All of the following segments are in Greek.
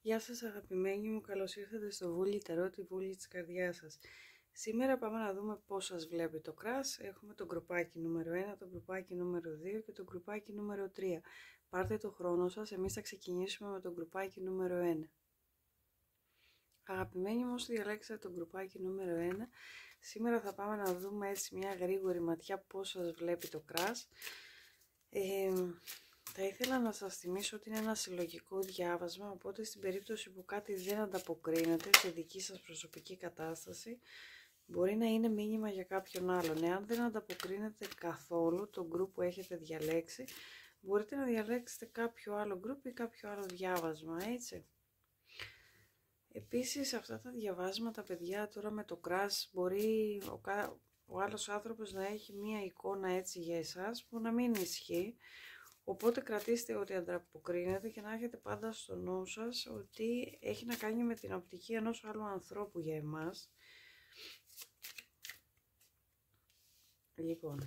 Γεια σας αγαπημένοι μου, καλώς ήρθατε στο Βούλι Ταρό, τη Βούλη της καρδιάς σας. Σήμερα πάμε να δούμε πώς σας βλέπει το κράς. Έχουμε το γκρουπάκι νούμερο 1, το γκρουπάκι νούμερο 2 και το γκρουπάκι νούμερο 3. Πάρτε το χρόνο σας, εμείς θα ξεκινήσουμε με το γκρουπάκι νούμερο 1. Αγαπημένοι μου, όσοι διαλέξατε το γκρουπάκι νούμερο 1, σήμερα θα πάμε να δούμε έτσι μια γρήγορη ματιά πώς σας βλέπει το κράς. Θα ήθελα να σας θυμίσω ότι είναι ένα συλλογικό διάβασμα, οπότε στην περίπτωση που κάτι δεν ανταποκρίνεται σε δική σας προσωπική κατάσταση, μπορεί να είναι μήνυμα για κάποιον άλλον. Εάν δεν ανταποκρίνεται καθόλου το group που έχετε διαλέξει, μπορείτε να διαλέξετε κάποιο άλλο group ή κάποιο άλλο διάβασμα, έτσι. Επίσης αυτά τα διαβάσματα, παιδιά, τώρα με το crash, μπορεί ο άλλος άνθρωπος να έχει μία εικόνα έτσι για εσάς που να μην ισχύει. Οπότε κρατήστε ότι ανταποκρίνεται και να έχετε πάντα στο νου σας ότι έχει να κάνει με την οπτική ενός άλλου ανθρώπου για εμάς. Λοιπόν,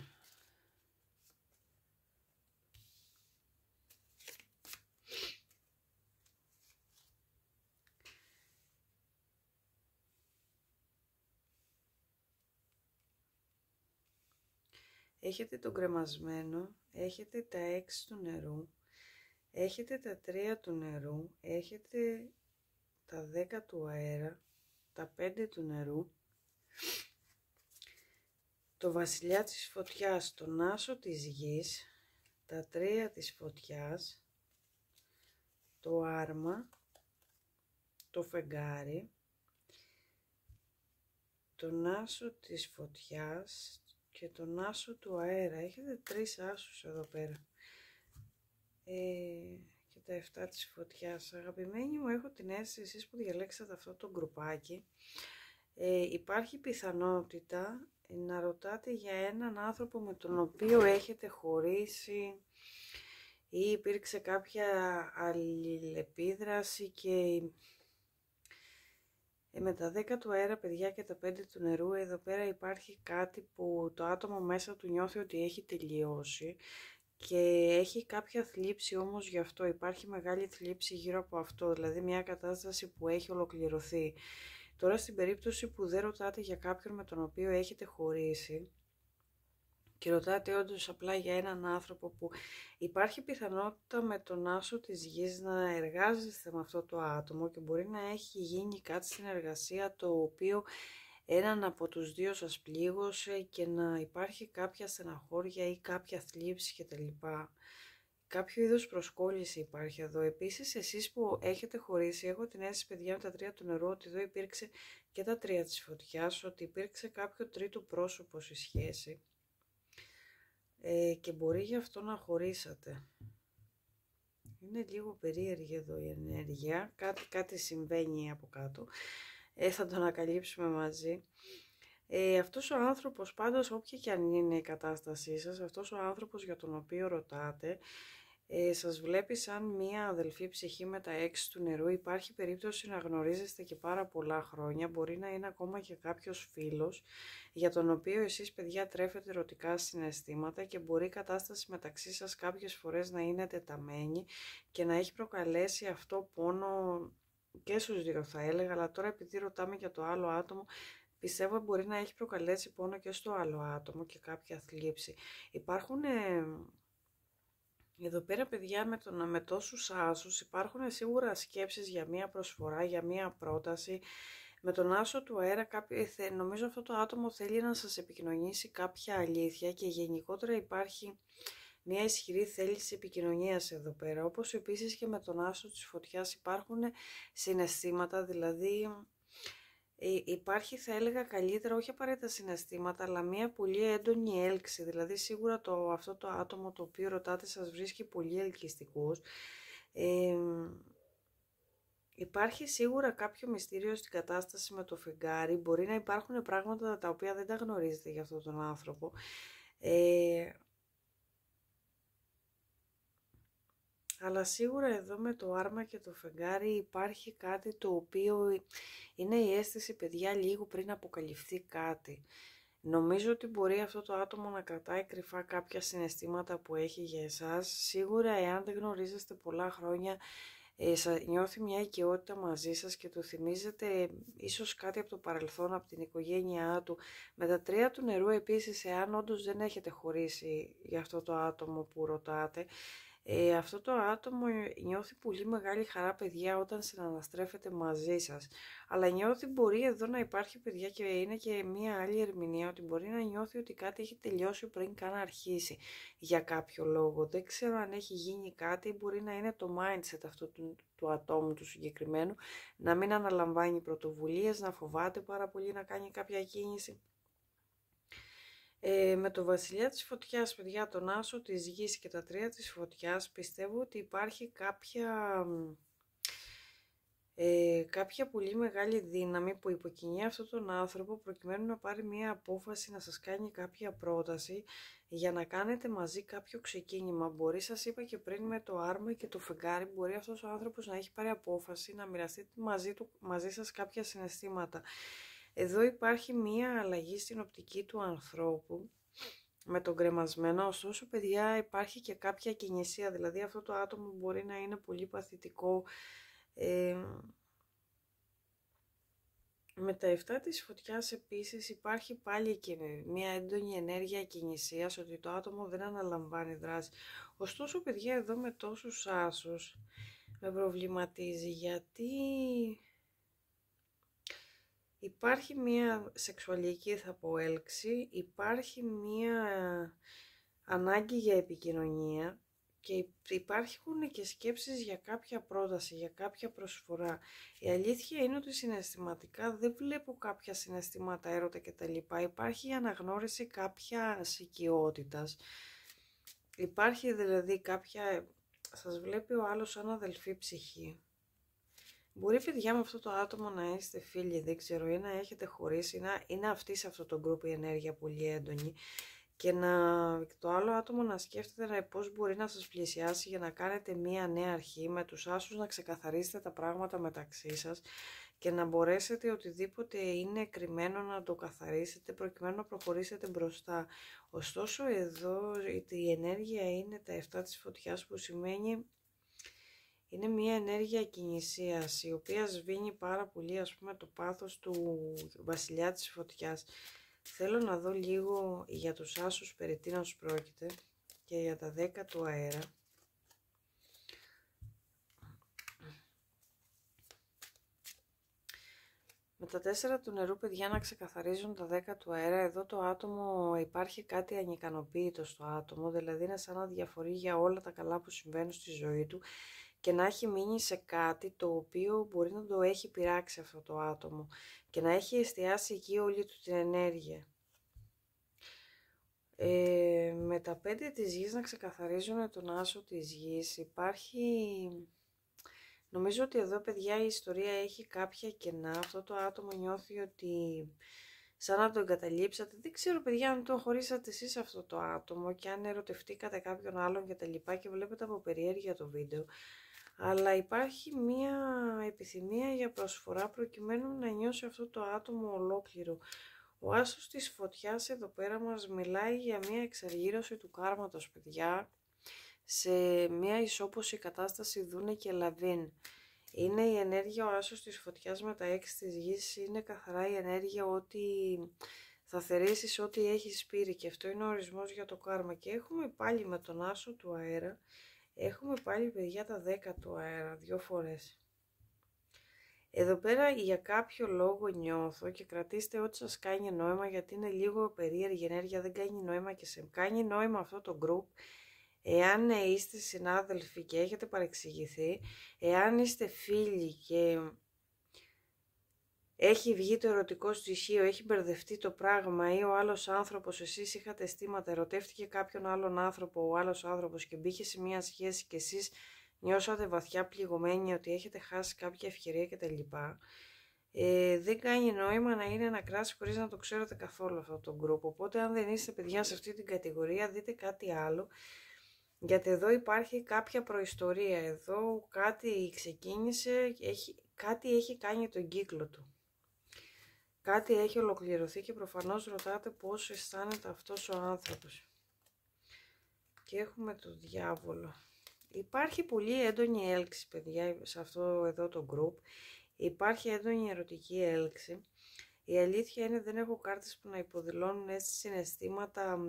έχετε το κρεμασμένο, έχετε τα 6 του νερού, έχετε τα 3 του νερού, έχετε τα 10 του αέρα, τα 5 του νερού, το βασιλιά της φωτιάς, τον άσο της γης, τα 3 της φωτιάς, το άρμα, το φεγγάρι, τον άσο της φωτιάς και τον άσο του αέρα. Έχετε 3 άσους εδώ πέρα. Και τα 7 της φωτιάς. Αγαπημένοι μου, έχω την αίσθηση, εσείς που διαλέξατε αυτό το γκρουπάκι, υπάρχει πιθανότητα να ρωτάτε για έναν άνθρωπο με τον οποίο έχετε χωρίσει ή υπήρξε κάποια αλληλεπίδραση και με τα 10 του αέρα, παιδιά, και τα 5 του νερού, εδώ πέρα υπάρχει κάτι που το άτομο μέσα του νιώθει ότι έχει τελειώσει και έχει κάποια θλίψη όμως γι' αυτό. Υπάρχει μεγάλη θλίψη γύρω από αυτό, δηλαδή μια κατάσταση που έχει ολοκληρωθεί. Τώρα στην περίπτωση που δεν ρωτάτε για κάποιον με τον οποίο έχετε χωρίσει και ρωτάτε όντως απλά για έναν άνθρωπο που υπάρχει πιθανότητα με τον άσο της γης να εργάζεστε με αυτό το άτομο και μπορεί να έχει γίνει κάτι στην εργασία το οποίο έναν από τους δύο σας πλήγωσε και να υπάρχει κάποια στεναχώρια ή κάποια θλίψη κτλ. Κάποιο είδους προσκόλληση υπάρχει εδώ. Επίσης, εσείς που έχετε χωρίσει, έχω την αίσθηση, παιδιά, με τα 3 του νερού, ότι εδώ υπήρξε και τα 3 της φωτιάς, ότι υπήρξε κάποιο τρίτο πρόσωπο στη σχέση και μπορεί γι' αυτό να χωρίσατε. Είναι λίγο περίεργη εδώ η ενέργεια, κάτι συμβαίνει από κάτω, θα το ανακαλύψουμε μαζί. Αυτός ο άνθρωπος, πάντως, όποια και αν είναι η κατάστασή σας, αυτός ο άνθρωπος για τον οποίο ρωτάτε, σας βλέπει σαν μία αδελφή ψυχή με τα 6 του νερού. Υπάρχει περίπτωση να γνωρίζεστε και πάρα πολλά χρόνια, μπορεί να είναι ακόμα και κάποιος φίλος για τον οποίο εσείς, παιδιά, τρέφετε ερωτικά συναισθήματα και μπορεί η κατάσταση μεταξύ σας κάποιες φορές να είναι τεταμένη και να έχει προκαλέσει αυτό πόνο και στους δύο, θα έλεγα, αλλά τώρα επειδή ρωτάμε για το άλλο άτομο, πιστεύω μπορεί να έχει προκαλέσει πόνο και στο άλλο άτομο και κάποια θλίψη. Υπάρχουν εδώ πέρα, παιδιά, με τόσους άσους, υπάρχουν σίγουρα σκέψεις για μία προσφορά, για μία πρόταση. Με τον άσο του αέρα, νομίζω αυτό το άτομο θέλει να σας επικοινωνήσει κάποια αλήθεια και γενικότερα υπάρχει μια ισχυρή θέληση επικοινωνίας εδώ πέρα. Όπως επίσης και με τον άσο της φωτιάς υπάρχουν συναισθήματα, δηλαδή υπάρχει, θα έλεγα καλύτερα, όχι απαραίτητα συναισθήματα, αλλά μια πολύ έντονη έλξη. Δηλαδή σίγουρα αυτό το άτομο το οποίο ρωτάτε σας βρίσκει πολύ ελκυστικούς. Υπάρχει σίγουρα κάποιο μυστήριο στην κατάσταση με το φεγγάρι. Μπορεί να υπάρχουν πράγματα τα οποία δεν τα γνωρίζετε για αυτόν τον άνθρωπο. Αλλά σίγουρα εδώ με το άρμα και το φεγγάρι υπάρχει κάτι το οποίο είναι η αίσθηση, παιδιά, λίγο πριν αποκαλυφθεί κάτι. Νομίζω ότι μπορεί αυτό το άτομο να κρατάει κρυφά κάποια συναισθήματα που έχει για εσάς. Σίγουρα, εάν δεν γνωρίζεστε πολλά χρόνια, Νιώθει μια οικειότητα μαζί σας και του θυμίζετε ίσως κάτι από το παρελθόν, από την οικογένειά του. Με τα 3 του νερού επίσης, εάν όντως δεν έχετε χωρίσει για αυτό το άτομο που ρωτάτε, αυτό το άτομο νιώθει πολύ μεγάλη χαρά, παιδιά, όταν συναναστρέφεται μαζί σας. Αλλά νιώθει, μπορεί εδώ να υπάρχει, παιδιά, και είναι και μία άλλη ερμηνεία, ότι μπορεί να νιώθει ότι κάτι έχει τελειώσει πριν καν αρχίσει για κάποιο λόγο. Δεν ξέρω αν έχει γίνει κάτι, μπορεί να είναι το mindset αυτό του ατόμου του συγκεκριμένου, να μην αναλαμβάνει πρωτοβουλίες, να φοβάται πάρα πολύ να κάνει κάποια κίνηση. Με το βασιλιά της φωτιάς, παιδιά, τον άσο της γης και τα 3 της φωτιάς, πιστεύω ότι υπάρχει κάποια πολύ μεγάλη δύναμη που υποκινεί αυτόν τον άνθρωπο προκειμένου να πάρει μία απόφαση, να σας κάνει κάποια πρόταση για να κάνετε μαζί κάποιο ξεκίνημα. Μπορεί, σας είπα και πριν, με το άρμα και το φεγγάρι, μπορεί αυτός ο άνθρωπος να έχει πάρει απόφαση να μοιραστεί μαζί σας κάποια συναισθήματα. Εδώ υπάρχει μία αλλαγή στην οπτική του ανθρώπου με τον κρεμασμένο, ωστόσο, παιδιά, υπάρχει και κάποια κινησία, δηλαδή αυτό το άτομο μπορεί να είναι πολύ παθητικό. Με τα 7 της φωτιάς επίσης υπάρχει πάλι και μια έντονη ενέργεια κινησίας, ότι το άτομο δεν αναλαμβάνει δράση. Ωστόσο, παιδιά, εδώ με τόσους άσους με προβληματίζει, γιατί υπάρχει μια σεξουαλική, θα πω, έλξη, υπάρχει μια ανάγκη για επικοινωνία και υπάρχουν και σκέψεις για κάποια πρόταση, για κάποια προσφορά. Η αλήθεια είναι ότι συναισθηματικά δεν βλέπω κάποια συναισθήματα έρωτα κτλ. Υπάρχει η αναγνώριση κάποια οικειότητας. Υπάρχει δηλαδή κάποια, σας βλέπει ο άλλος σαν αδελφή ψυχή. Μπορεί, παιδιά, με αυτό το άτομο να είστε φίλοι, δεν ξέρω, ή να έχετε χωρίσει, είναι αυτή σε αυτό το γκρουπ η ενέργεια πολύ έντονη, και το άλλο άτομο να σκέφτεται πώς μπορεί να σας πλησιάσει για να κάνετε μία νέα αρχή, με τους άσους να ξεκαθαρίσετε τα πράγματα μεταξύ σας και να μπορέσετε οτιδήποτε είναι κρυμμένο να το καθαρίσετε προκειμένου να προχωρήσετε μπροστά. Ωστόσο, εδώ η ενέργεια είναι τα 7 της φωτιάς, που σημαίνει είναι μια ενέργεια κινησίας, η οποία σβήνει πάρα πολύ, ας πούμε, το πάθος του βασιλιά της φωτιάς. Θέλω να δω λίγο για τους άσους περί τίνος πρόκειται και για τα 10 του αέρα. Με τα 4 του νερού, παιδιά, να ξεκαθαρίζουν τα 10 του αέρα. Εδώ το άτομο, υπάρχει κάτι ανικανοποίητο στο άτομο, δηλαδή είναι σαν να διαφορεί για όλα τα καλά που συμβαίνουν στη ζωή του και να έχει μείνει σε κάτι το οποίο μπορεί να το έχει πειράξει αυτό το άτομο και να έχει εστιάσει εκεί όλη του την ενέργεια. Με τα 5 της γης να ξεκαθαρίζουν τον άσο της γης, υπάρχει... Νομίζω ότι εδώ, παιδιά, η ιστορία έχει κάποια κενά. Αυτό το άτομο νιώθει ότι σαν να το εγκαταλείψατε. Δεν ξέρω, παιδιά, αν το χωρίσατε εσείς αυτό το άτομο και αν ερωτευτήκατε κάποιον άλλον και τα λοιπά και βλέπετε από περιέργεια το βίντεο. Αλλά υπάρχει μία επιθυμία για προσφορά προκειμένου να νιώσει αυτό το άτομο ολόκληρο. Ο άσος της φωτιάς εδώ πέρα μας μιλάει για μία εξαργύρωση του κάρματος, παιδιά, σε μία ισόποση κατάσταση Δούνε και Λαβίν. Είναι η ενέργεια, ο άσος της φωτιάς με τα 6 της γης, είναι καθαρά η ενέργεια ότι θα θερήσεις ό,τι έχεις πήρει, και αυτό είναι ο ορισμός για το κάρμα. Και έχουμε πάλι με τον άσο του αέρα, έχουμε πάλι, παιδιά, τα 10 του αέρα, 2 φορές. Εδώ πέρα για κάποιο λόγο νιώθω, και κρατήστε ό,τι σας κάνει νόημα, γιατί είναι λίγο περίεργη ενέργεια, δεν κάνει νόημα και σε κάνει νόημα αυτό το group. Εάν είστε συνάδελφοι και έχετε παρεξηγηθεί, εάν είστε φίλοι και έχει βγει το ερωτικό στοιχείο, έχει μπερδευτεί το πράγμα, ή ο άλλος άνθρωπος, εσείς είχατε αισθήματα, ερωτεύτηκε κάποιον άλλον άνθρωπο, ο άλλος άνθρωπος, και μπήκε σε μια σχέση και εσείς νιώσατε βαθιά πληγωμένοι ότι έχετε χάσει κάποια ευκαιρία κτλ. Δεν κάνει νόημα να είναι ένα κράσι χωρίς να το ξέρετε καθόλου αυτό το group. Οπότε, αν δεν είστε, παιδιά, σε αυτή την κατηγορία, δείτε κάτι άλλο. Γιατί εδώ υπάρχει κάποια προϊστορία, εδώ κάτι ξεκίνησε, κάτι έχει κάνει τον κύκλο του. Κάτι έχει ολοκληρωθεί και προφανώς ρωτάτε πώς αισθάνεται αυτός ο άνθρωπος. Και έχουμε τον διάβολο. Υπάρχει πολύ έντονη έλξη, παιδιά, σε αυτό εδώ το group. Υπάρχει έντονη ερωτική έλξη. Η αλήθεια είναι δεν έχω κάρτες που να υποδηλώνουν έτσι συναισθήματα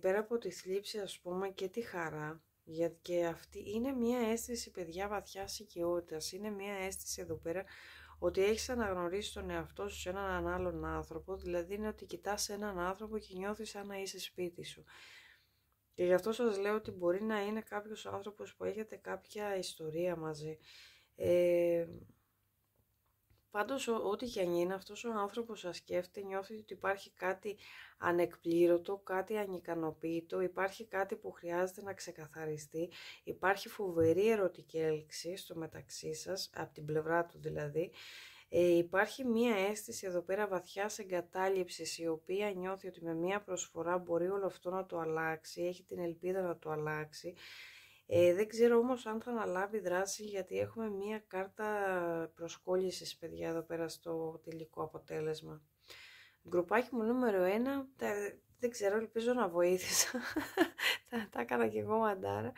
πέρα από τη θλίψη, ας πούμε, και τη χαρά. Γιατί και αυτή είναι μια αίσθηση, παιδιά, βαθιάς οικειότητας. Είναι μια αίσθηση εδώ πέρα ότι έχεις αναγνωρίσει τον εαυτό σου σε έναν άλλον άνθρωπο. Δηλαδή είναι ότι κοιτάς έναν άνθρωπο και νιώθεις σαν να είσαι σπίτι σου. Και γι' αυτό σας λέω ότι μπορεί να είναι κάποιος άνθρωπος που έχετε κάποια ιστορία μαζί. Πάντως ό,τι και αν είναι, αυτός ο άνθρωπος σας σκέφτεται, νιώθει ότι υπάρχει κάτι ανεκπλήρωτο, κάτι ανικανοποίητο, υπάρχει κάτι που χρειάζεται να ξεκαθαριστεί, υπάρχει φοβερή ερωτική έλξη στο μεταξύ σας, από την πλευρά του δηλαδή. Υπάρχει μία αίσθηση εδώ πέρα βαθιάς εγκατάλειψης, η οποία νιώθει ότι με μία προσφορά μπορεί όλο αυτό να το αλλάξει, έχει την ελπίδα να το αλλάξει. Δεν ξέρω όμως αν θα αναλάβει δράση, γιατί έχουμε μία κάρτα προσκόλλησης, παιδιά, εδώ πέρα στο τελικό αποτέλεσμα. Γκρουπάκι μου νούμερο 1, δεν ξέρω, ελπίζω να βοήθησα. Τα έκανα και εγώ μαντάρα.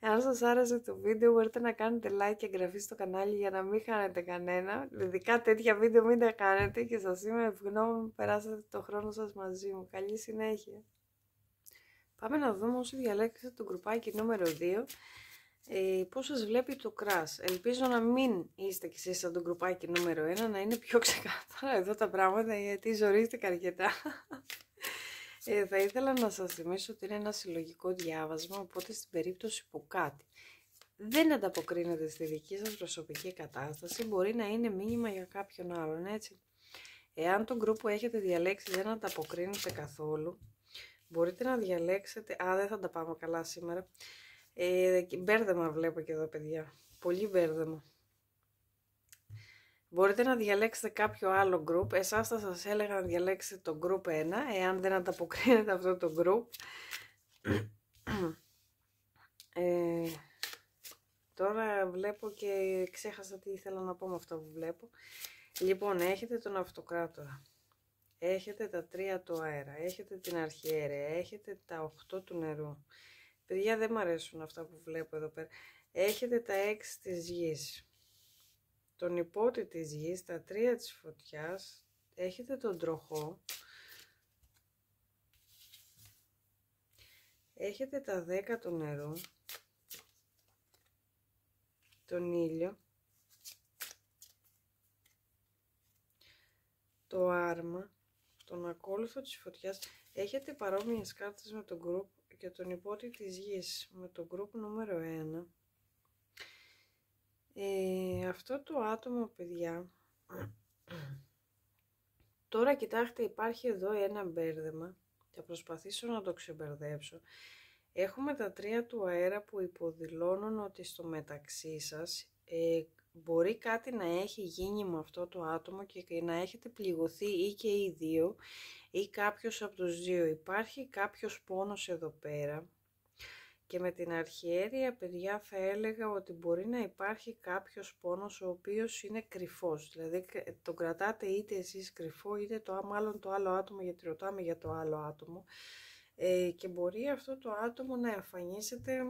Αν σας άρεσε το βίντεο μπορείτε να κάνετε like και εγγραφή στο κανάλι για να μην χάνετε κανένα. Ειδικά τέτοια βίντεο μην τα κάνετε και σας είμαι ευγνώμων που περάσατε το χρόνο σας μαζί μου. Καλή συνέχεια. Πάμε να δούμε όσοι διαλέξετε το γκρουπάκι νούμερο 2. Πώς σας βλέπει το κράς. Ελπίζω να μην είστε κι εσείς σαν το γκρουπάκι νούμερο 1, να είναι πιο ξεκάθαρα εδώ τα πράγματα, γιατί ζορίστηκα αρκετά. Θα ήθελα να σας θυμίσω ότι είναι ένα συλλογικό διάβασμα, οπότε στην περίπτωση που κάτι δεν ανταποκρίνεται στη δική σας προσωπική κατάσταση, μπορεί να είναι μήνυμα για κάποιον άλλον, έτσι. Εάν το γκρουπ που έχετε διαλέξει δεν ανταποκρίνεται καθόλου, μπορείτε να διαλέξετε... δεν θα τα πάμε καλά σήμερα. Μπέρδεμα βλέπω και εδώ, παιδιά. Πολύ μπέρδεμα. Μπορείτε να διαλέξετε κάποιο άλλο group. Εσάς θα σας έλεγα να διαλέξετε το group 1, εάν δεν ανταποκρίνεται αυτό το group. Τώρα βλέπω και ξέχασα τι ήθελα να πω με αυτό που βλέπω. Λοιπόν, έχετε τον Αυτοκράτορα. Έχετε τα 3 του αέρα. Έχετε την Αρχιέρεια. Έχετε τα 8 του νερού. Παιδιά, δεν μ' αρέσουν αυτά που βλέπω εδώ πέρα. Έχετε τα 6 της γης. Τον υπότη της γης, τα 3 της φωτιάς, έχετε τον τροχό, έχετε τα 10 του νερού, τον ήλιο, το άρμα, τον ακόλουθο της φωτιάς. Έχετε παρόμοιες κάρτες με τον group και τον υπότη της γης, με τον group νούμερο 1. Αυτό το άτομο, παιδιά, τώρα κοιτάξτε, υπάρχει εδώ ένα μπέρδεμα, θα προσπαθήσω να το ξεμπερδέψω. Έχουμε τα 3 του αέρα που υποδηλώνουν ότι στο μεταξύ σας μπορεί κάτι να έχει γίνει με αυτό το άτομο και να έχετε πληγωθεί ή και οι δύο ή κάποιος από τους δύο. Υπάρχει κάποιος πόνος εδώ πέρα. Και με την Αρχιέρεια, παιδιά, θα έλεγα ότι μπορεί να υπάρχει κάποιος πόνος ο οποίος είναι κρυφός. Δηλαδή το κρατάτε είτε εσείς κρυφό είτε μάλλον το άλλο άτομο, γιατί ρωτάμε για το άλλο άτομο. Και μπορεί αυτό το άτομο να εμφανίσετε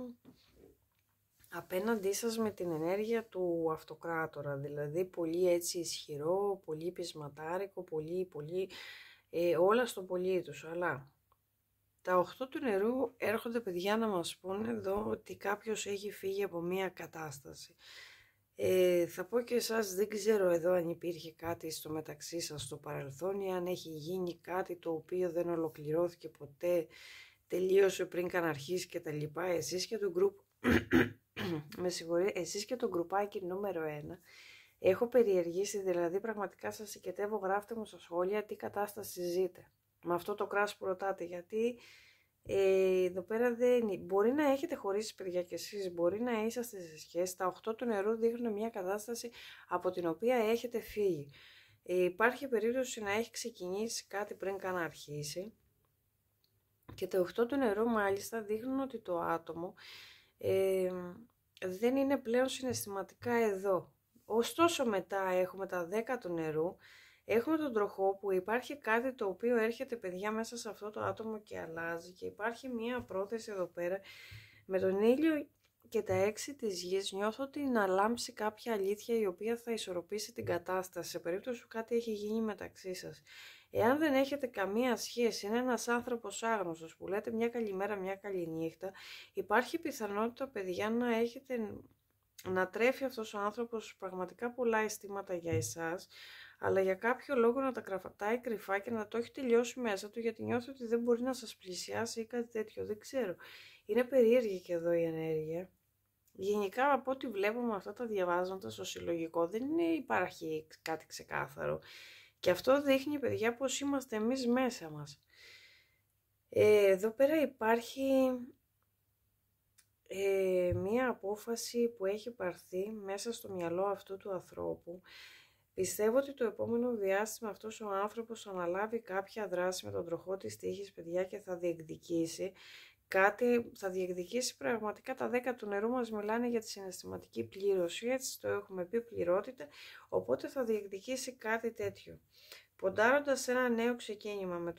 απέναντί σας με την ενέργεια του Αυτοκράτορα. Δηλαδή πολύ έτσι ισχυρό, πολύ πεισματάρικο, πολύ όλα στο πολύ τους. Αλλά τα 8 του νερού έρχονται, παιδιά, να μας πούνε εδώ ότι κάποιος έχει φύγει από μία κατάσταση. Θα πω και εσάς, δεν ξέρω εδώ αν υπήρχε κάτι στο μεταξύ σας στο παρελθόν ή αν έχει γίνει κάτι το οποίο δεν ολοκληρώθηκε ποτέ, τελείωσε πριν καν αρχίσει και τα λοιπά. Εσείς και το group, με συγχωρείτε, εσείς και το γκρουπάκι νούμερο 1, έχω περιεργήσει, δηλαδή πραγματικά σας συγκετεύω, γράφτε μου στα σχόλια τι κατάσταση ζείτε με αυτό το κράσο που ρωτάτε, γιατί εδώ πέρα μπορεί να έχετε χωρίσει, παιδιά, και εσείς μπορεί να είσαστε σε σχέση. Τα 8 του νερού δείχνουν μια κατάσταση από την οποία έχετε φύγει. Υπάρχει περίπτωση να έχει ξεκινήσει κάτι πριν καν αρχίσει, και τα 8 του νερού μάλιστα δείχνουν ότι το άτομο δεν είναι πλέον συναισθηματικά εδώ. Ωστόσο μετά έχουμε τα 10 του νερού. Έχουμε τον τροχό, που υπάρχει κάτι το οποίο έρχεται, παιδιά, μέσα σε αυτό το άτομο και αλλάζει, και υπάρχει μία πρόθεση εδώ πέρα Με τον ήλιο και τα 6 της γης νιώθω ότι να λάμψει κάποια αλήθεια η οποία θα ισορροπήσει την κατάσταση σε περίπτωση που κάτι έχει γίνει μεταξύ σας. Εάν δεν έχετε καμία σχέση, είναι ένας άνθρωπος άγνωστος που λέτε μια καλημέρα, μια καληνύχτα, υπάρχει πιθανότητα, παιδιά, να τρέφει αυτός ο άνθρωπος πραγματικά πολλά αισθήματα για εσάς, αλλά για κάποιο λόγο να τα κρατάει κρυφά και να το έχει τελειώσει μέσα του, γιατί νιώθει ότι δεν μπορεί να σας πλησιάσει ή κάτι τέτοιο, δεν ξέρω. Είναι περίεργη και εδώ η ενέργεια. Γενικά από ό,τι βλέπουμε αυτά τα διαβάσματα στο συλλογικό δεν υπάρχει κάτι ξεκάθαρο. Και αυτό δείχνει, παιδιά, πως είμαστε εμείς μέσα μας. Εδώ πέρα υπάρχει μία απόφαση που έχει πάρθει μέσα στο μυαλό αυτού του ανθρώπου. Πιστεύω ότι το επόμενο διάστημα αυτός ο άνθρωπος θα αναλάβει κάποια δράση με τον τροχό της τύχης, παιδιά, και θα διεκδικήσει κάτι, θα διεκδικήσει πραγματικά. Τα 10 του νερού μας μιλάνε για τη συναισθηματική πλήρωση, έτσι το έχουμε πει, πληρότητα, οπότε θα διεκδικήσει κάτι τέτοιο. Ποντάροντας σε ένα νέο ξεκίνημα με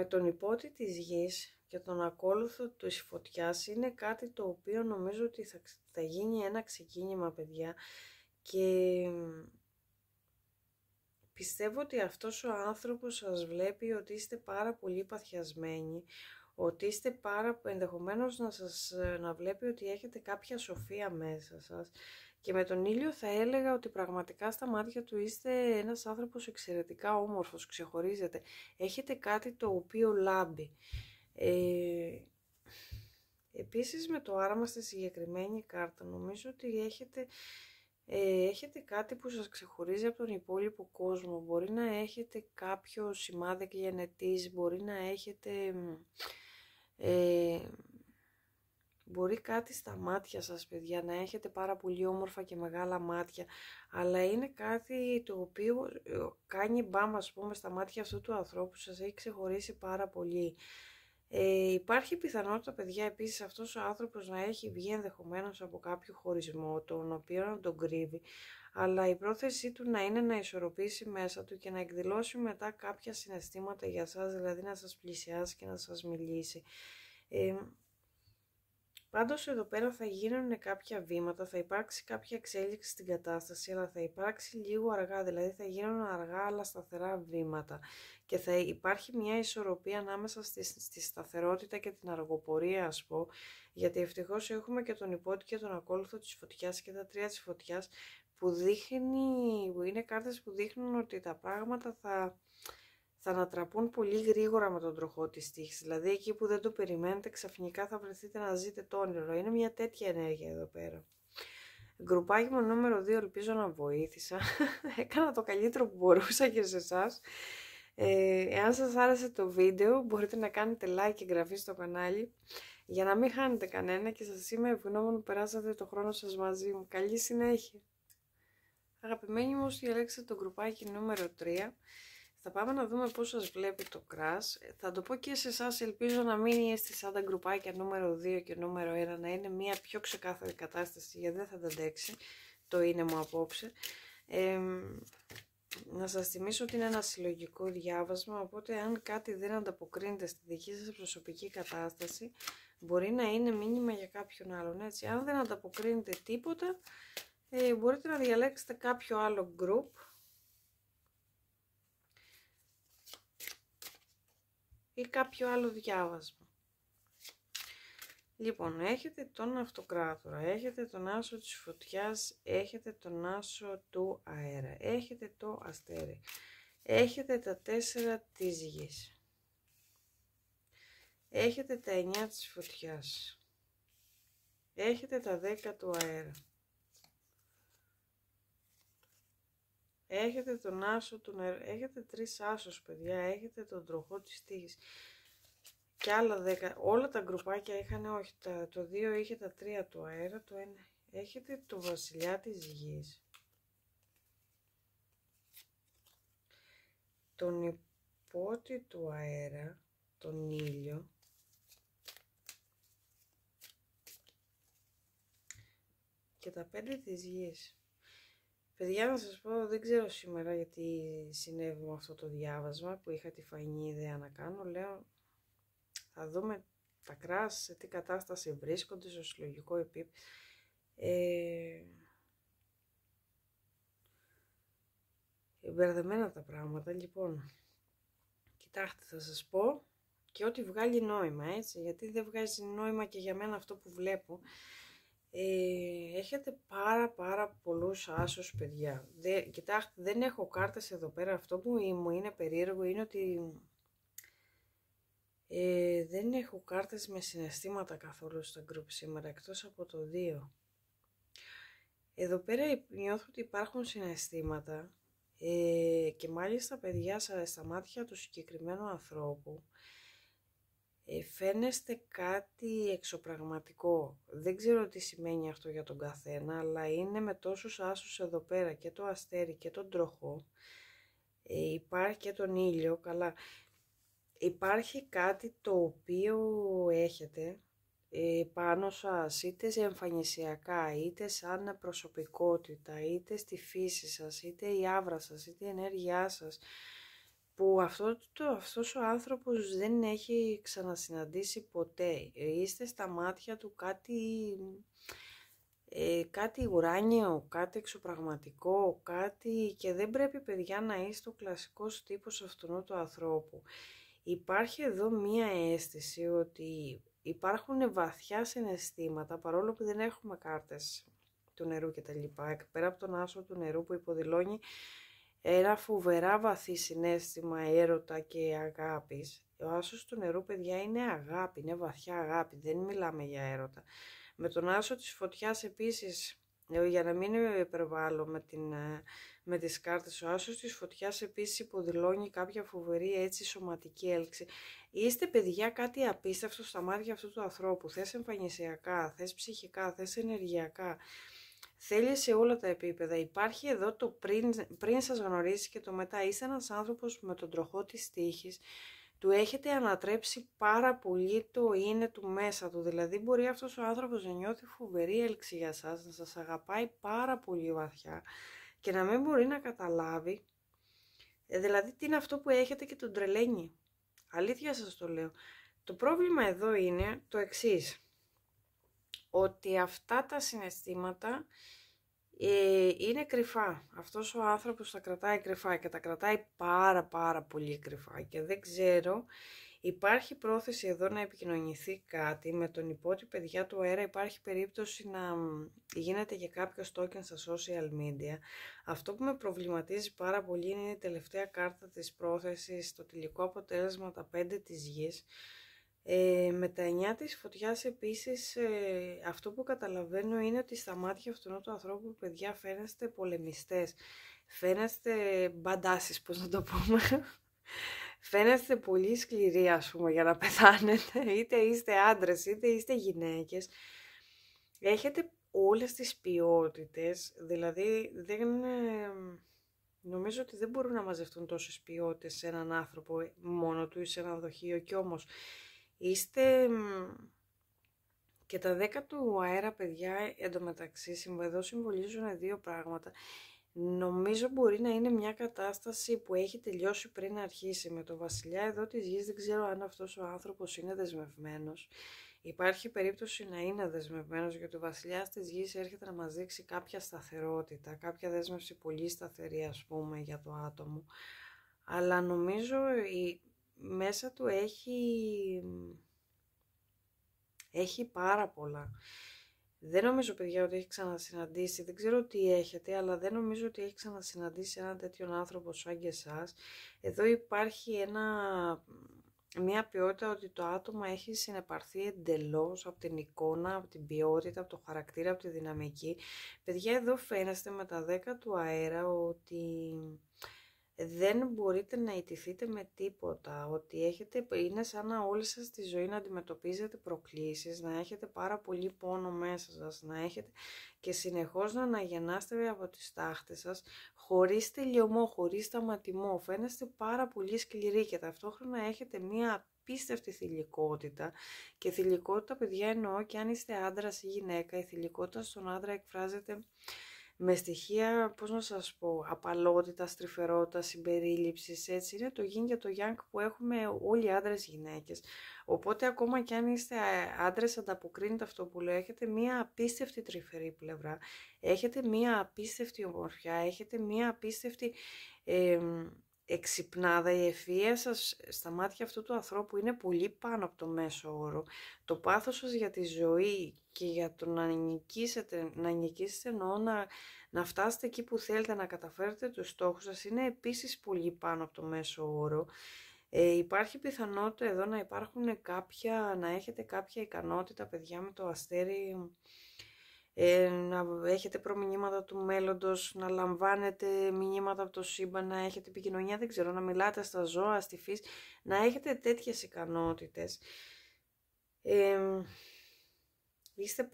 τον υπότι της γης και τον ακόλουθο της φωτιάς, είναι κάτι το οποίο νομίζω ότι θα γίνει ένα ξεκίνημα, παιδιά, και πιστεύω ότι αυτός ο άνθρωπος σας βλέπει ότι είστε πάρα πολύ παθιασμένοι, ότι είστε ενδεχομένως να βλέπει ότι έχετε κάποια σοφία μέσα σας, και με τον ήλιο θα έλεγα ότι πραγματικά στα μάτια του είστε ένας άνθρωπος εξαιρετικά όμορφος, ξεχωρίζετε, έχετε κάτι το οποίο λάμπει. Επίσης με το άραμα στη συγκεκριμένη κάρτα νομίζω ότι έχετε κάτι που σας ξεχωρίζει από τον υπόλοιπο κόσμο. Μπορεί να έχετε κάποιο σημάδι κλιανετής, μπορεί να έχετε μπορεί κάτι στα μάτια σας, παιδιά, να έχετε πάρα πολύ όμορφα και μεγάλα μάτια, αλλά είναι κάτι το οποίο κάνει μπαμ, ας πούμε, στα μάτια αυτού του ανθρώπου, σας έχει ξεχωρίσει πάρα πολύ. Υπάρχει πιθανότητα, παιδιά, επίσης αυτός ο άνθρωπος να έχει βγει ενδεχομένως από κάποιο χωρισμό, τον οποίο να τον κρύβει, αλλά η πρόθεσή του να είναι να ισορροπήσει μέσα του και να εκδηλώσει μετά κάποια συναισθήματα για σας, δηλαδή να σας πλησιάσει και να σας μιλήσει. Πάντως εδώ πέρα θα γίνουν κάποια βήματα, θα υπάρξει κάποια εξέλιξη στην κατάσταση, αλλά θα υπάρξει λίγο αργά, δηλαδή θα γίνουν αργά αλλά σταθερά βήματα και θα υπάρχει μια ισορροπία ανάμεσα στη σταθερότητα και την αργοπορία, ας πω, γιατί ευτυχώς έχουμε και τον υπότι και τον ακόλουθο της φωτιάς και τα 3 της φωτιάς που είναι κάρτες που δείχνουν ότι τα πράγματα θα ανατραπούν πολύ γρήγορα με τον τροχό της τύχης. Δηλαδή εκεί που δεν το περιμένετε ξαφνικά θα βρεθείτε να ζείτε το όνειρο. Είναι μια τέτοια ενέργεια εδώ πέρα. Γκρουπάκι μου νούμερο 2, ελπίζω να βοήθησα. Έκανα το καλύτερο που μπορούσα και σε εσάς. Εάν σας άρεσε το βίντεο μπορείτε να κάνετε like και εγγραφή στο κανάλι για να μην χάνετε κανένα, και σας είμαι ευγνώμων που περάσατε το χρόνο σας μαζί μου. Καλή συνέχεια. Αγαπημένοι μου, όσοι διαλέξατε το γκρουπάκι νούμερο 3, θα πάμε να δούμε πώς σας βλέπει το κράς. Θα το πω και σε εσάς, ελπίζω να μην είστε σαν τα γκρουπάκια νούμερο 2 και νούμερο 1, να είναι μια πιο ξεκάθαρη κατάσταση, γιατί δεν θα τα αντέξει το είναι μου απόψε. Να σας θυμίσω ότι είναι ένα συλλογικό διάβασμα, οπότε αν κάτι δεν ανταποκρίνεται στη δική σας προσωπική κατάσταση, μπορεί να είναι μήνυμα για κάποιον άλλον, έτσι. Αν δεν ανταποκρίνεται τίποτα, μπορείτε να διαλέξετε κάποιο άλλο group ή κάποιο άλλο διάβασμα. Λοιπόν, έχετε τον Αυτοκράτορα, έχετε τον Άσο της Φωτιάς, έχετε τον Άσο του Αέρα, έχετε το Αστέρι, έχετε τα 4 της Γης, έχετε τα 9 της Φωτιάς, έχετε τα 10 του Αέρα, έχετε τον Άσο του Νερού, έχετε 3 άσους, παιδιά, έχετε τον τροχό της τύχης και άλλα 10. Όλα τα γκρουπάκια είχαν, όχι, το 2 είχε τα 3 του αέρα, το 1 έχετε το Βασιλιά της Γης, τον υπότι του αέρα, τον ήλιο, και τα 5 της Γης. Παιδιά, να σας πω, δεν ξέρω σήμερα γιατί συνέβη με αυτό το διάβασμα που είχα τη φαϊνή ιδέα να κάνω. Λέω, θα δούμε τα κράς, σε τι κατάσταση βρίσκονται στο συλλογικό επίπεδο. Μπερδεμένα τα πράγματα. Λοιπόν, κοιτάξτε, θα σας πω και ό,τι βγάλει νόημα, έτσι, γιατί δεν βγάζει νόημα και για μένα αυτό που βλέπω. Έχετε πάρα πολλούς άσους, παιδιά. Κοιτάξτε, δεν έχω κάρτες εδώ πέρα. Αυτό που μου είναι περίεργο είναι ότι δεν έχω κάρτες με συναισθήματα καθόλου στα group σήμερα, εκτός από το 2. Εδώ πέρα νιώθω ότι υπάρχουν συναισθήματα και μάλιστα, παιδιά, στα μάτια του συγκεκριμένου ανθρώπου φαίνεστε κάτι εξωπραγματικό. Δεν ξέρω τι σημαίνει αυτό για τον καθένα, αλλά είναι με τόσους άσους εδώ πέρα, και το αστέρι και τον τροχό, υπάρχει και τον ήλιο. Καλά, υπάρχει κάτι το οποίο έχετε πάνω σας, είτε εμφανισιακά, είτε σαν προσωπικότητα, είτε στη φύση σας, είτε η άβρα σας, είτε η ενέργειά σας, που αυτός ο άνθρωπος δεν έχει ξανασυναντήσει ποτέ. Είστε στα μάτια του κάτι ουράνιο, κάτι εξωπραγματικό, κάτι, και δεν πρέπει, παιδιά, να είστε ο κλασικός τύπος αυτού του ανθρώπου. Υπάρχει εδώ μία αίσθηση ότι υπάρχουν βαθιά συναισθήματα, παρόλο που δεν έχουμε κάρτες του νερού και τα λοιπά, πέρα από τον άσο του νερού που υποδηλώνει ένα φοβερά βαθύ συναίσθημα έρωτα και αγάπης. Ο άσος του νερού, παιδιά, είναι αγάπη, είναι βαθιά αγάπη, δεν μιλάμε για έρωτα. Με τον άσο της φωτιάς επίσης, για να μην υπερβάλλω με τις κάρτες, ο άσος της φωτιάς επίσης υποδηλώνει κάποια φοβερή, έτσι, σωματική έλξη. Είστε, παιδιά, κάτι απίστευτο στα μάτια αυτού του ανθρώπου, θες εμφανισιακά, θες ψυχικά, θες ενεργειακά. Θέλει σε όλα τα επίπεδα. Υπάρχει εδώ το πριν σας γνωρίσει και το μετά. Είστε ένας άνθρωπος με τον τροχό της τύχης. Του έχετε ανατρέψει πάρα πολύ το είναι του μέσα του. Δηλαδή μπορεί αυτός ο άνθρωπος να νιώθει φοβερή έλξη για σας, να σας αγαπάει πάρα πολύ βαθιά και να μην μπορεί να καταλάβει δηλαδή τι είναι αυτό που έχετε και τον τρελαίνει. Αλήθεια σας το λέω. Το πρόβλημα εδώ είναι το εξής, ότι αυτά τα συναισθήματα είναι κρυφά. Αυτός ο άνθρωπος τα κρατάει κρυφά και τα κρατάει πάρα πολύ κρυφά, και δεν ξέρω, υπάρχει πρόθεση εδώ να επικοινωνηθεί κάτι με τον υπότι, παιδιά, του αέρα. Υπάρχει περίπτωση να γίνεται και κάποιο token στα social media. Αυτό που με προβληματίζει πάρα πολύ είναι η τελευταία κάρτα της πρόθεσης, το τελικό αποτέλεσμα, τα 5 της γης. Με τα 9 της φωτιάς επίσης, αυτό που καταλαβαίνω είναι ότι στα μάτια αυτού του ανθρώπου, παιδιά, φαίνεστε πολεμιστές, φαίνεστε μπαντάσεις, πώς να το πούμε, φαίνεστε πολύ σκληροί, ας πούμε, για να πεθάνετε, είτε είστε άντρες είτε είστε γυναίκες. Έχετε όλες τις ποιότητες, δηλαδή νομίζω ότι δεν μπορούν να μαζευτούν τόσες ποιότητες σε έναν άνθρωπο μόνο του ή σε ένα δοχείο, και όμως είστε και τα 10 του αέρα, παιδιά. Εντωμεταξύ, εδώ συμβολίζουν δύο πράγματα. Νομίζω μπορεί να είναι μια κατάσταση που έχει τελειώσει πριν αρχίσει. Με το βασιλιά εδώ της γης, δεν ξέρω αν αυτός ο άνθρωπος είναι δεσμευμένος. Υπάρχει περίπτωση να είναι δεσμευμένος, γιατί ο βασιλιάς της γης έρχεται να μας δείξει κάποια σταθερότητα, κάποια δέσμευση πολύ σταθερή, ας πούμε, για το άτομο. Αλλά νομίζω μέσα του έχει πάρα πολλά. Δεν νομίζω, παιδιά, ότι έχει ξανασυναντήσει, δεν ξέρω τι έχετε, αλλά δεν νομίζω ότι έχει ξανασυναντήσει έναν τέτοιον άνθρωπο σαν και εσάς. Εδώ υπάρχει μια ποιότητα ότι το άτομο έχει συνεπαρθεί εντελώς από την εικόνα, από την ποιότητα, από το χαρακτήρα, από τη δυναμική. Παιδιά, εδώ φαίνεστε με τα 10 του αέρα ότι δεν μπορείτε να ιτηθείτε με τίποτα, ότι είναι σαν να όλη σας τη ζωή να αντιμετωπίζετε προκλήσεις, να έχετε πάρα πολύ πόνο μέσα σας, να έχετε και συνεχώς να αναγεννάστε από τις τάχτες σας, χωρίς τελειωμό, χωρίς σταματημό. Φαίνεστε πάρα πολύ σκληροί και ταυτόχρονα έχετε μία απίστευτη θηλυκότητα. Και θηλυκότητα, παιδιά, εννοώ και αν είστε άντρας ή γυναίκα. Η θηλυκότητα στον άντρα εκφράζεται με στοιχεία, πώς να σας πω, απαλότητα, τρυφερότητα, συμπερίληψης, έτσι, είναι το yin και το yang που έχουμε όλοι οι άντρες γυναίκες. Οπότε ακόμα κι αν είστε άντρες, ανταποκρίνετε αυτό που λέω, έχετε μία απίστευτη τρυφερή πλευρά, έχετε μία απίστευτη ομορφιά, έχετε μία απίστευτη εξυπνάδα. Η ευφυΐα σας στα μάτια αυτού του ανθρώπου είναι πολύ πάνω από το μέσο όρο. Το πάθος σας για τη ζωή και για το να νικήσετε εννοώ να φτάσετε εκεί που θέλετε, να καταφέρετε τους στόχους σας, είναι επίσης πολύ πάνω από το μέσο όρο. Υπάρχει πιθανότητα εδώ να υπάρχουν να έχετε κάποια ικανότητα, παιδιά, με το αστέρι, να έχετε προμηνύματα του μέλλοντος, να λαμβάνετε μηνύματα από το σύμπαν, να έχετε επικοινωνία, δεν ξέρω, να μιλάτε στα ζώα, στη φύση, να έχετε τέτοιες ικανότητες. Είστε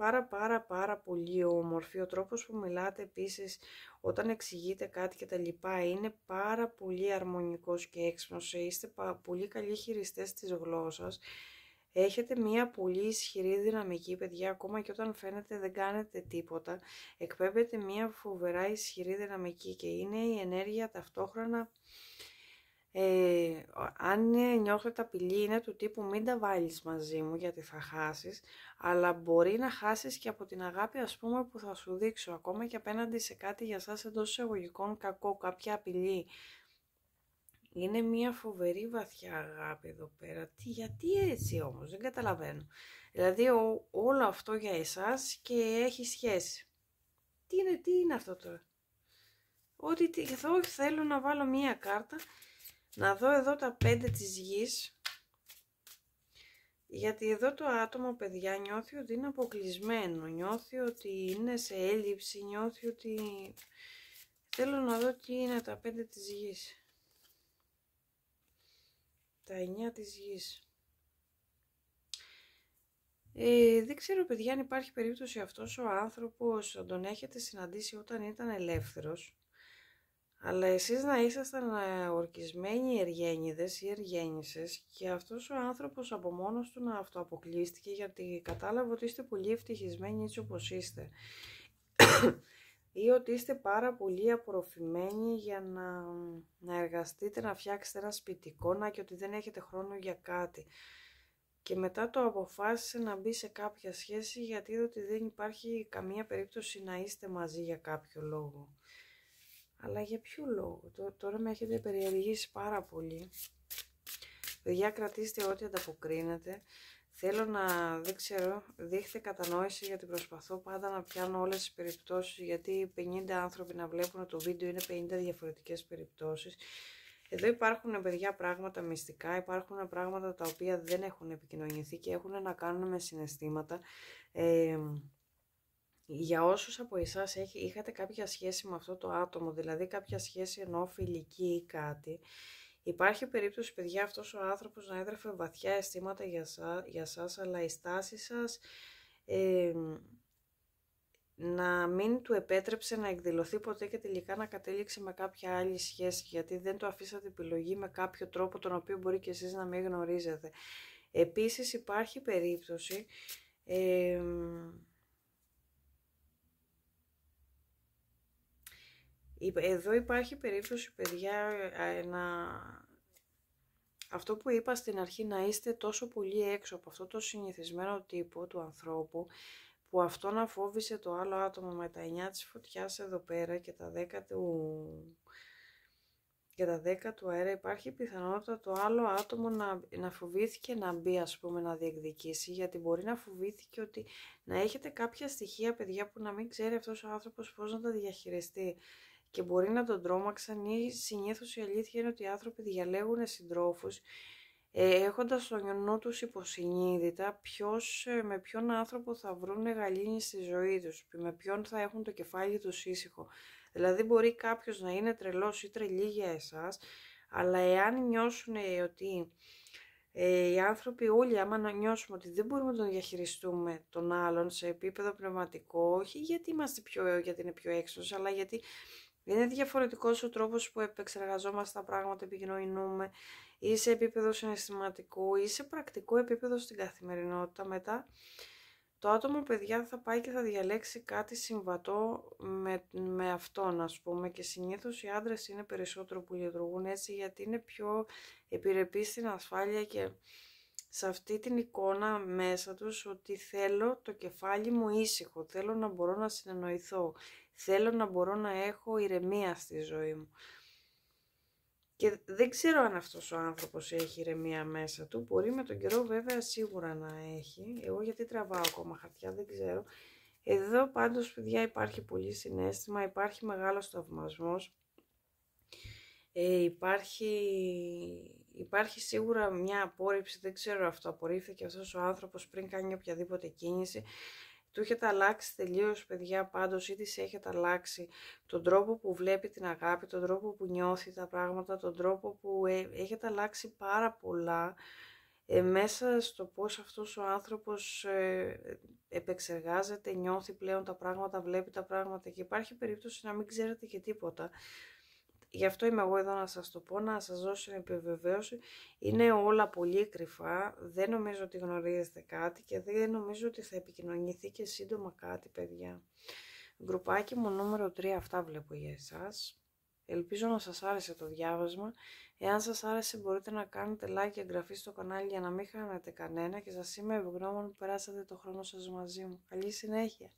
πάρα πολύ όμορφοι. Ο τρόπος που μιλάτε επίσης όταν εξηγείτε κάτι και τα λοιπά είναι πάρα πολύ αρμονικός και έξυπνος. Είστε πολύ καλοί χειριστές της γλώσσας. Έχετε μία πολύ ισχυρή δυναμική, παιδιά, ακόμα και όταν φαίνεται δεν κάνετε τίποτα. Εκπέμπετε μία φοβερά ισχυρή δυναμική και είναι η ενέργεια ταυτόχρονα. Αν νιώθετε απειλή, είναι του τύπου μην τα βάλεις μαζί μου γιατί θα χάσεις, αλλά μπορεί να χάσεις και από την αγάπη, ας πούμε, που θα σου δείξω, ακόμα και απέναντι σε κάτι για σας εντός εισαγωγικών κακό, κάποια απειλή. Είναι μια φοβερή βαθιά αγάπη εδώ πέρα. Γιατί έτσι όμως, δεν καταλαβαίνω. Δηλαδή όλο αυτό για εσάς και έχει σχέση. Τι είναι αυτό τώρα? Ότι εδώ θέλω να βάλω μία κάρτα, να δω εδώ τα 5 της γης, γιατί εδώ το άτομο, παιδιά, νιώθει ότι είναι αποκλεισμένο, νιώθει ότι είναι σε έλλειψη, νιώθει ότι... Θέλω να δω τι είναι τα 5 της γης. Τα 9 της γης. Δεν ξέρω, παιδιά, αν υπάρχει περίπτωση αυτός ο άνθρωπος να τον έχετε συναντήσει όταν ήταν ελεύθερος, αλλά εσείς να ήσασταν ορκισμένοι εργένιδες ή εργένισσες και αυτός ο άνθρωπος από μόνος του να αυτοαποκλείστηκε γιατί κατάλαβε ότι είστε πολύ ευτυχισμένοι έτσι όπως είστε ή ότι είστε πάρα πολύ απορροφημένοι για να εργαστείτε, να φτιάξετε ένα σπιτικό, και ότι δεν έχετε χρόνο για κάτι. Και μετά το αποφάσισε να μπει σε κάποια σχέση γιατί είδε ότι δεν υπάρχει καμία περίπτωση να είστε μαζί για κάποιο λόγο. Αλλά για ποιο λόγο? Τώρα με έχετε περιεργήσει πάρα πολύ. Παιδιά, κρατήστε ό,τι ανταποκρίνετε. Θέλω δεν ξέρω, δείχτε κατανόηση γιατί προσπαθώ πάντα να πιάνω όλες τις περιπτώσεις, γιατί 50 άνθρωποι να βλέπουν το βίντεο είναι 50 διαφορετικές περιπτώσεις. Εδώ υπάρχουν, παιδιά, πράγματα μυστικά, υπάρχουν πράγματα τα οποία δεν έχουν επικοινωνηθεί και έχουν να κάνουν με συναισθήματα. Για όσους από εσάς είχατε κάποια σχέση με αυτό το άτομο, δηλαδή κάποια σχέση ενώ φιλική ή κάτι, υπάρχει περίπτωση, παιδιά, αυτός ο άνθρωπος να έδρεφε βαθιά αισθήματα για σας, αλλά η στάση σας να μην του επέτρεψε να εκδηλωθεί ποτέ και τελικά να κατέληξε με κάποια άλλη σχέση, γιατί δεν του αφήσατε επιλογή με κάποιο τρόπο τον οποίο μπορεί και εσείς να μην γνωρίζετε. Επίσης υπάρχει περίπτωση εδώ υπάρχει περίπτωση, παιδιά, αυτό που είπα στην αρχή, να είστε τόσο πολύ έξω από αυτό το συνηθισμένο τύπο του ανθρώπου, που αυτό να φόβησε το άλλο άτομο με τα 9 της φωτιάς εδώ πέρα και τα 10 του αέρα. Υπάρχει πιθανότητα το άλλο άτομο να φοβήθηκε να μπει, ας πούμε, να διεκδικήσει, γιατί μπορεί να φοβήθηκε ότι να έχετε κάποια στοιχεία, παιδιά, που να μην ξέρει αυτός ο άνθρωπος πώς να τα διαχειριστεί και μπορεί να τον τρόμαξαν, ή συνήθως η αλήθεια είναι ότι οι άνθρωποι διαλέγουν συντρόφους έχοντας στο νου τους υποσυνείδητα με ποιον άνθρωπο θα βρουν γαλήνη στη ζωή τους, με ποιον θα έχουν το κεφάλι τους ήσυχο. Δηλαδή μπορεί κάποιος να είναι τρελός ή τρελή για εσάς, αλλά εάν νιώσουν ότι οι άνθρωποι όλοι, άμα νιώσουμε ότι δεν μπορούμε να τον διαχειριστούμε τον άλλον σε επίπεδο πνευματικό, όχι γιατί είναι πιο έξυπνος, αλλά γιατί είναι διαφορετικός ο τρόπος που επεξεργαζόμαστε τα πράγματα, επικοινωνούμε, ή σε επίπεδο συναισθηματικού ή σε πρακτικό επίπεδο στην καθημερινότητα. Μετά Το άτομο, παιδιά, θα πάει και θα διαλέξει κάτι συμβατό με αυτόν, ας πούμε, και συνήθως οι άντρες είναι περισσότερο που λειτουργούν έτσι, γιατί είναι πιο επιρρεπείς στην ασφάλεια και σε αυτή την εικόνα μέσα τους, ότι θέλω το κεφάλι μου ήσυχο, θέλω να μπορώ να συνεννοηθώ, θέλω να μπορώ να έχω ηρεμία στη ζωή μου. Και δεν ξέρω αν αυτός ο άνθρωπος έχει ηρεμία μέσα του. Μπορεί με τον καιρό βέβαια σίγουρα να έχει. Εγώ γιατί τραβάω ακόμα χαρτιά δεν ξέρω. Εδώ πάντως, παιδιά, υπάρχει πολύ συναίσθημα, υπάρχει μεγάλος θαυμασμός. Υπάρχει σίγουρα μια απόρριψη, δεν ξέρω αυτό, απορρίφθηκε αυτός ο άνθρωπος πριν κάνει οποιαδήποτε κίνηση. Του έχετε αλλάξει τελείως, παιδιά, πάντως, ή της έχετε αλλάξει τον τρόπο που βλέπει την αγάπη, τον τρόπο που νιώθει τα πράγματα, τον τρόπο που έχετε αλλάξει πάρα πολλά μέσα στο πώς αυτός ο άνθρωπος επεξεργάζεται, νιώθει πλέον τα πράγματα, βλέπει τα πράγματα, και υπάρχει περίπτωση να μην ξέρετε και τίποτα. Γι' αυτό είμαι εγώ εδώ να σας το πω, να σας δώσω την επιβεβαίωση. Είναι όλα πολύ κρυφά, δεν νομίζω ότι γνωρίζετε κάτι και δεν νομίζω ότι θα επικοινωνηθεί και σύντομα κάτι, παιδιά. Γκρουπάκι μου νούμερο 3, αυτά βλέπω για εσάς. Ελπίζω να σας άρεσε το διάβασμα. Εάν σας άρεσε μπορείτε να κάνετε like και εγγραφή στο κανάλι για να μην χάνετε κανένα, και σας είμαι ευγνώμων που περάσατε το χρόνο σας μαζί μου. Καλή συνέχεια!